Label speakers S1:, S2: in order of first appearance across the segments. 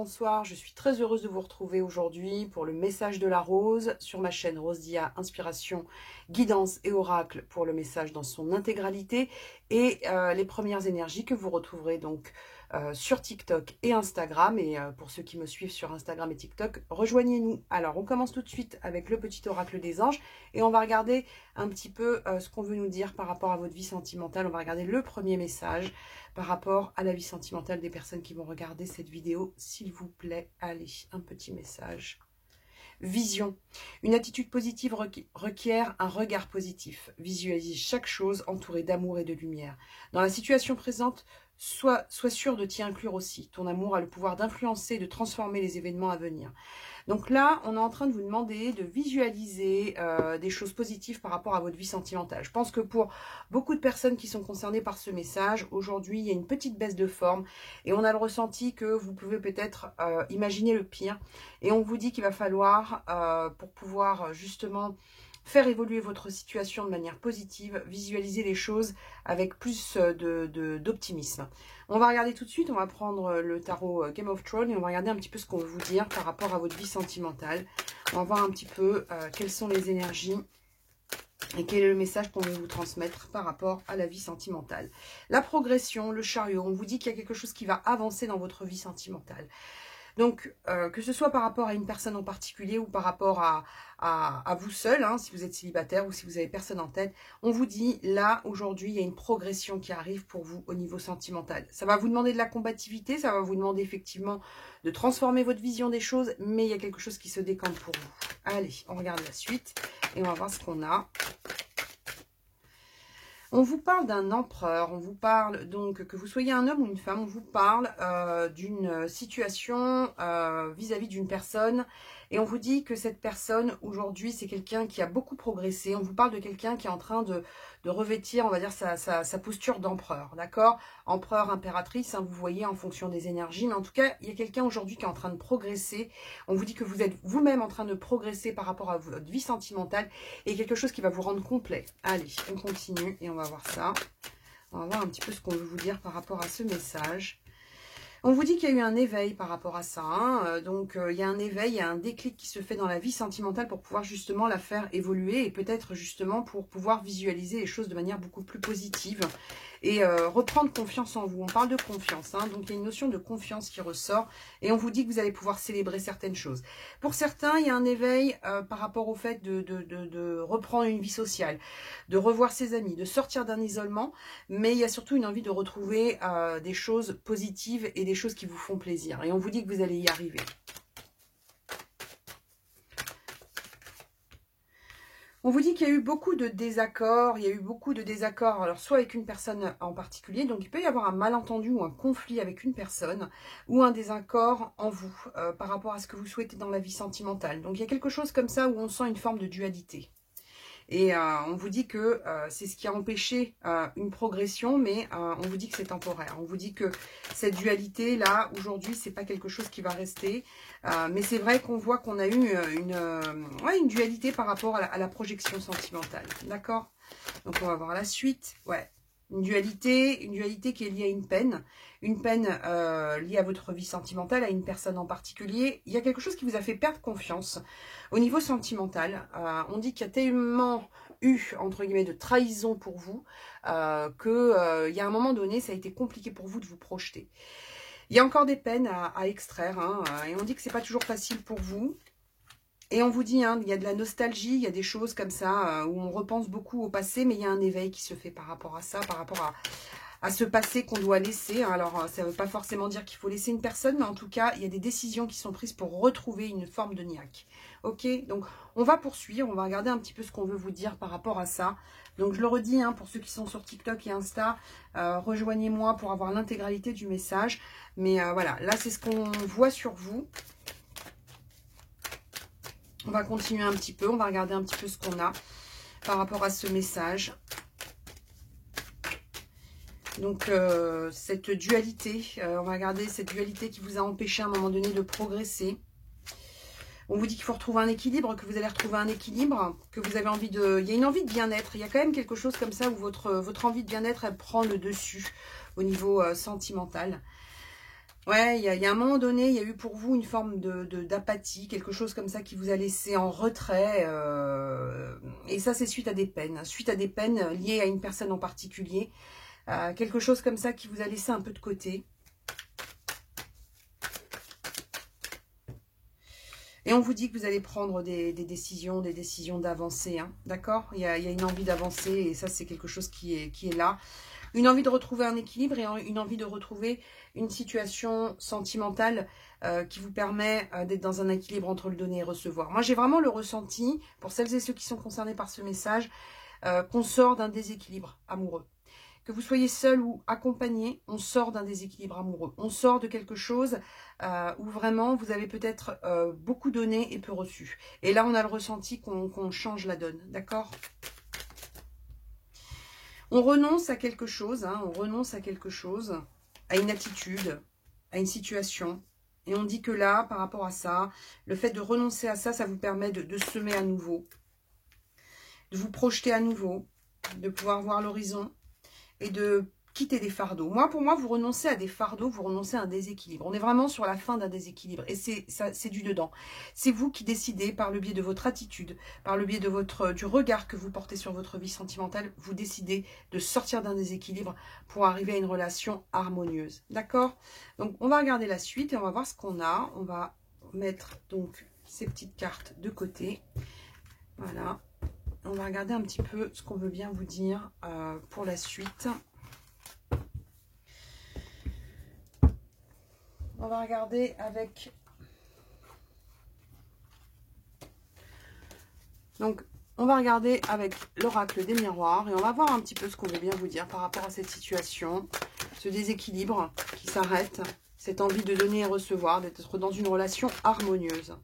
S1: bonsoir, je suis très heureuse de vous retrouver aujourd'hui pour le message de la rose sur ma chaîne Rose Dia, inspiration, guidance et oracle pour le message dans son intégralité et les premières énergies que vous retrouverez donc sur TikTok et Instagram. Et pour ceux qui me suivent sur Instagram et TikTok, rejoignez-nous. Alors on commence tout de suite avec le petit oracle des anges et on va regarder un petit peu ce qu'on veut nous dire par rapport à votre vie sentimentale. On va regarder le premier message par rapport à la vie sentimentale des personnes qui vont regarder cette vidéo. S'il vous plaît, allez, un petit message. Vision. Une attitude positive requiert un regard positif. Visualise chaque chose entourée d'amour et de lumière. Dans la situation présente, sois sûr de t'y inclure aussi. Ton amour a le pouvoir d'influencer et de transformer les événements à venir. Donc là, on est en train de vous demander de visualiser des choses positives par rapport à votre vie sentimentale. Je pense que pour beaucoup de personnes qui sont concernées par ce message, aujourd'hui, il y a une petite baisse de forme et on a le ressenti que vous pouvez peut-être imaginer le pire. Et on vous dit qu'il va falloir, pour pouvoir justement faire évoluer votre situation de manière positive, visualiser les choses avec plus d'optimisme. On va regarder tout de suite, on va prendre le tarot Game of Thrones et on va regarder un petit peu ce qu'on veut vous dire par rapport à votre vie sentimentale. On va voir un petit peu quelles sont les énergies et quel est le message qu'on veut vous transmettre par rapport à la vie sentimentale. La progression, le chariot, on vous dit qu'il y a quelque chose qui va avancer dans votre vie sentimentale. Donc, que ce soit par rapport à une personne en particulier ou par rapport à vous seul, hein, si vous êtes célibataire ou si vous avez personne en tête, on vous dit, là, aujourd'hui, il y a une progression qui arrive pour vous au niveau sentimental. Ça va vous demander de la combativité, ça va vous demander effectivement de transformer votre vision des choses, mais il y a quelque chose qui se décante pour vous. Allez, on regarde la suite et on va voir ce qu'on a. On vous parle d'un empereur, on vous parle donc, que vous soyez un homme ou une femme, on vous parle d'une situation vis-à-vis d'une personne. Et on vous dit que cette personne, aujourd'hui, c'est quelqu'un qui a beaucoup progressé. On vous parle de quelqu'un qui est en train de revêtir, on va dire, sa posture d'empereur, d'accord? Empereur, impératrice, hein, vous voyez en fonction des énergies. Mais en tout cas, il y a quelqu'un aujourd'hui qui est en train de progresser. On vous dit que vous êtes vous-même en train de progresser par rapport à votre vie sentimentale. Et quelque chose qui va vous rendre complet. Allez, on continue et on va voir ça. On va voir un petit peu ce qu'on veut vous dire par rapport à ce message. On vous dit qu'il y a eu un éveil par rapport à ça. Hein. Donc, il y a un éveil, il y a un déclic qui se fait dans la vie sentimentale pour pouvoir justement la faire évoluer et peut-être justement pour pouvoir visualiser les choses de manière beaucoup plus positive et reprendre confiance en vous. On parle de confiance, hein. Donc il y a une notion de confiance qui ressort et on vous dit que vous allez pouvoir célébrer certaines choses. Pour certains, il y a un éveil par rapport au fait de reprendre une vie sociale, de revoir ses amis, de sortir d'un isolement, mais il y a surtout une envie de retrouver des choses positives et des choses qui vous font plaisir. Et on vous dit que vous allez y arriver. On vous dit qu'il y a eu beaucoup de désaccords, alors soit avec une personne en particulier, donc il peut y avoir un malentendu ou un conflit avec une personne, ou un désaccord en vous, par rapport à ce que vous souhaitez dans la vie sentimentale. Donc il y a quelque chose comme ça où on sent une forme de dualité. Et on vous dit que c'est ce qui a empêché une progression, mais on vous dit que c'est temporaire. On vous dit que cette dualité-là, aujourd'hui, c'est pas quelque chose qui va rester. Mais c'est vrai qu'on voit qu'on a eu une dualité par rapport à la projection sentimentale. D'accord? Donc on va voir la suite. Ouais. Une dualité qui est liée à une peine liée à votre vie sentimentale, à une personne en particulier. Il y a quelque chose qui vous a fait perdre confiance au niveau sentimental. On dit qu'il y a tellement eu, entre guillemets, de trahison pour vous, qu'il y a un moment donné, ça a été compliqué pour vous de vous projeter. Il y a encore des peines à extraire, hein, et on dit que c'est pas toujours facile pour vous. Et on vous dit, hein, il y a de la nostalgie, il y a des choses comme ça où on repense beaucoup au passé, mais il y a un éveil qui se fait par rapport à ça, par rapport à ce passé qu'on doit laisser. Alors, ça ne veut pas forcément dire qu'il faut laisser une personne, mais en tout cas, il y a des décisions qui sont prises pour retrouver une forme de niaque. Ok, donc on va poursuivre, on va regarder un petit peu ce qu'on veut vous dire par rapport à ça. Donc, je le redis, hein, pour ceux qui sont sur TikTok et Insta, rejoignez-moi pour avoir l'intégralité du message. Mais voilà, là, c'est ce qu'on voit sur vous. On va continuer un petit peu, on va regarder un petit peu ce qu'on a par rapport à ce message. Donc, cette dualité, on va regarder cette dualité qui vous a empêché à un moment donné de progresser. On vous dit qu'il faut retrouver un équilibre, que vous allez retrouver un équilibre, que vous avez envie de... Il y a une envie de bien-être, il y a quand même quelque chose comme ça où votre envie de bien-être, elle prend le dessus au niveau sentimental. Ouais, il y a un moment donné, il y a eu pour vous une forme d'apathie, quelque chose comme ça qui vous a laissé en retrait. Et ça, c'est suite à des peines. Suite à des peines liées à une personne en particulier. Quelque chose comme ça qui vous a laissé un peu de côté. Et on vous dit que vous allez prendre des décisions d'avancer. Hein, d'accord, il y a une envie d'avancer et ça, c'est quelque chose qui est là. Une envie de retrouver un équilibre et une envie de retrouver une situation sentimentale qui vous permet d'être dans un équilibre entre le donner et recevoir. Moi, j'ai vraiment le ressenti, pour celles et ceux qui sont concernés par ce message, qu'on sort d'un déséquilibre amoureux. Que vous soyez seul ou accompagné, on sort d'un déséquilibre amoureux. On sort de quelque chose où vraiment vous avez peut-être beaucoup donné et peu reçu. Et là, on a le ressenti qu'on change la donne, d'accord ? On renonce à quelque chose, hein, on renonce à quelque chose, à une attitude, à une situation. Et on dit que là, par rapport à ça, le fait de renoncer à ça, ça vous permet de semer à nouveau, de vous projeter à nouveau, de pouvoir voir l'horizon et de quitter des fardeaux. Moi, pour moi, vous renoncez à des fardeaux, vous renoncez à un déséquilibre. On est vraiment sur la fin d'un déséquilibre et c'est du dedans. C'est vous qui décidez par le biais de votre attitude, par le biais de du regard que vous portez sur votre vie sentimentale, vous décidez de sortir d'un déséquilibre pour arriver à une relation harmonieuse. D'accord? Donc, on va regarder la suite et on va voir ce qu'on a. On va mettre donc ces petites cartes de côté. Voilà. On va regarder un petit peu ce qu'on veut bien vous dire pour la suite. On va regarder avec... Donc, on va regarder avec l'oracle des miroirs et on va voir un petit peu ce qu'on veut bien vous dire par rapport à cette situation, ce déséquilibre qui s'arrête, cette envie de donner et recevoir, d'être dans une relation harmonieuse.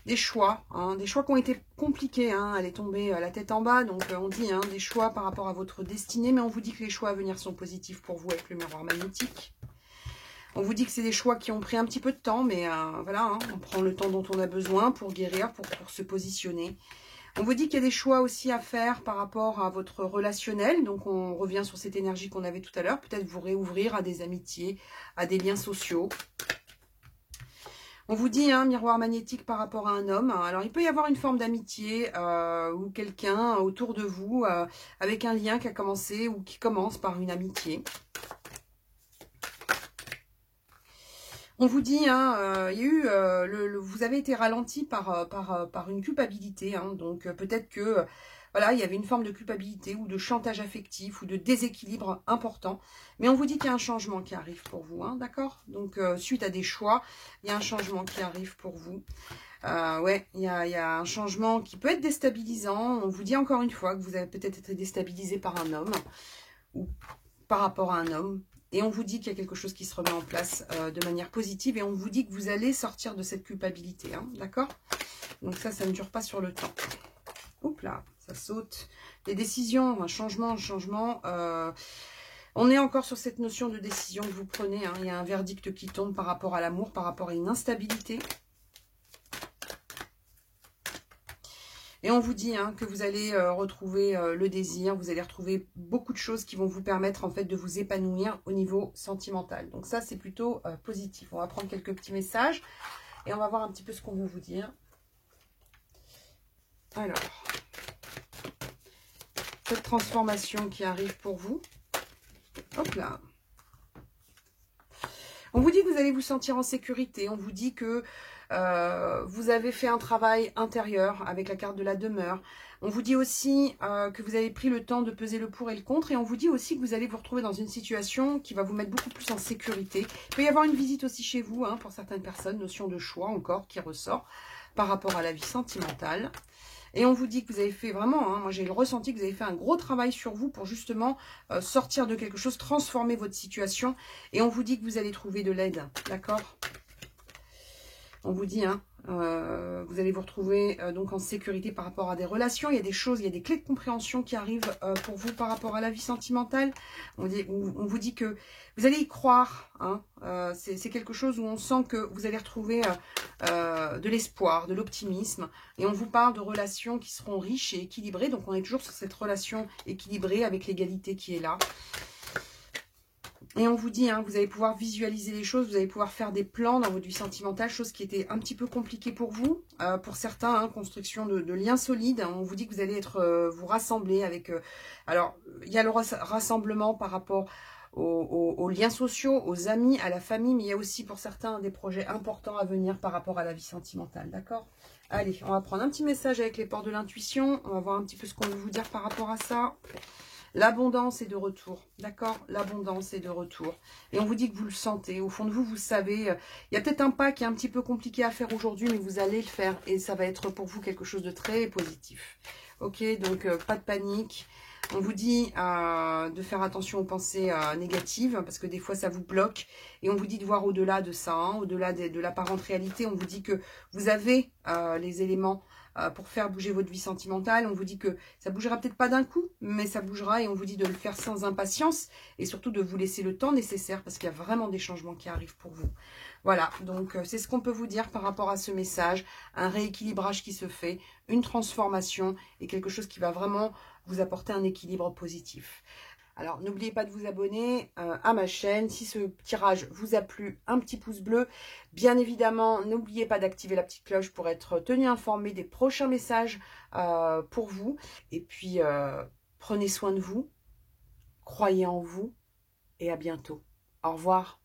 S1: Des choix, hein, des choix qui ont été compliqués, hein, elle est tombée la tête en bas, donc on dit hein, des choix par rapport à votre destinée, mais on vous dit que les choix à venir sont positifs pour vous avec le miroir magnétique. On vous dit que c'est des choix qui ont pris un petit peu de temps, mais voilà, hein, on prend le temps dont on a besoin pour guérir, pour se positionner. On vous dit qu'il y a des choix aussi à faire par rapport à votre relationnel, donc on revient sur cette énergie qu'on avait tout à l'heure, peut-être vous réouvrir à des amitiés, à des liens sociaux. On vous dit, hein, miroir magnétique par rapport à un homme. Alors, il peut y avoir une forme d'amitié ou quelqu'un autour de vous avec un lien qui a commencé ou qui commence par une amitié. On vous dit, hein, il y a eu, vous avez été ralenti par une culpabilité. Hein, donc, peut-être que voilà, il y avait une forme de culpabilité ou de chantage affectif ou de déséquilibre important. Mais on vous dit qu'il y a un changement qui arrive pour vous, hein, d'accord? Donc, suite à des choix, il y a un changement qui arrive pour vous. Ouais, il y a un changement qui peut être déstabilisant. On vous dit encore une fois que vous avez peut-être été déstabilisé par un homme ou par rapport à un homme. Et on vous dit qu'il y a quelque chose qui se remet en place de manière positive. Et on vous dit que vous allez sortir de cette culpabilité, hein, d'accord? Donc ça ne dure pas sur le temps. Oups là, ça saute. Des décisions, un changement. On est encore sur cette notion de décision que vous prenez. Hein. Il y a un verdict qui tombe par rapport à l'amour, par rapport à une instabilité. Et on vous dit hein, que vous allez retrouver le désir, vous allez retrouver beaucoup de choses qui vont vous permettre en fait de vous épanouir au niveau sentimental. Donc ça, c'est plutôt positif. On va prendre quelques petits messages et on va voir un petit peu ce qu'on veut vous dire. Alors, cette transformation qui arrive pour vous. Hop là. On vous dit que vous allez vous sentir en sécurité. On vous dit que vous avez fait un travail intérieur avec la carte de la demeure. On vous dit aussi que vous avez pris le temps de peser le pour et le contre. Et on vous dit aussi que vous allez vous retrouver dans une situation qui va vous mettre beaucoup plus en sécurité. Il peut y avoir une visite aussi chez vous, hein, pour certaines personnes. Notion de choix encore qui ressort par rapport à la vie sentimentale. Et on vous dit que vous avez fait vraiment, hein, moi j'ai le ressenti que vous avez fait un gros travail sur vous pour justement sortir de quelque chose, transformer votre situation. Et on vous dit que vous allez trouver de l'aide, d'accord? On vous dit, hein, vous allez vous retrouver donc en sécurité par rapport à des relations. Il y a des choses, il y a des clés de compréhension qui arrivent pour vous par rapport à la vie sentimentale. On vous dit que vous allez y croire. Hein, c'est quelque chose où on sent que vous allez retrouver de l'espoir, de l'optimisme. Et on vous parle de relations qui seront riches et équilibrées. Donc on est toujours sur cette relation équilibrée avec l'égalité qui est là. Et on vous dit, hein, vous allez pouvoir visualiser les choses, vous allez pouvoir faire des plans dans votre vie sentimentale, chose qui était un petit peu compliquée pour vous. Pour certains, hein, construction de liens solides. On vous dit que vous allez être vous rassembler avec... alors, il y a le rassemblement par rapport aux liens sociaux, aux amis, à la famille, mais il y a aussi pour certains des projets importants à venir par rapport à la vie sentimentale, d'accord? Allez, on va prendre un petit message avec les portes de l'intuition, on va voir un petit peu ce qu'on veut vous dire par rapport à ça. L'abondance est de retour, d'accord? L'abondance est de retour. Et on vous dit que vous le sentez. Au fond de vous, vous savez, il y a peut-être un pas qui est un petit peu compliqué à faire aujourd'hui, mais vous allez le faire. Et ça va être pour vous quelque chose de très positif. Ok, donc pas de panique. On vous dit de faire attention aux pensées négatives, parce que des fois, ça vous bloque. Et on vous dit de voir au-delà de ça, hein, au-delà de l'apparente réalité. On vous dit que vous avez les éléments pour faire bouger votre vie sentimentale. On vous dit que ça bougera peut-être pas d'un coup, mais ça bougera et on vous dit de le faire sans impatience et surtout de vous laisser le temps nécessaire parce qu'il y a vraiment des changements qui arrivent pour vous. Voilà, donc c'est ce qu'on peut vous dire par rapport à ce message, un rééquilibrage qui se fait, une transformation et quelque chose qui va vraiment vous apporter un équilibre positif. Alors, n'oubliez pas de vous abonner à ma chaîne. Si ce tirage vous a plu, un petit pouce bleu. Bien évidemment, n'oubliez pas d'activer la petite cloche pour être tenu informé des prochains messages pour vous. Et puis, prenez soin de vous, croyez en vous et à bientôt. Au revoir.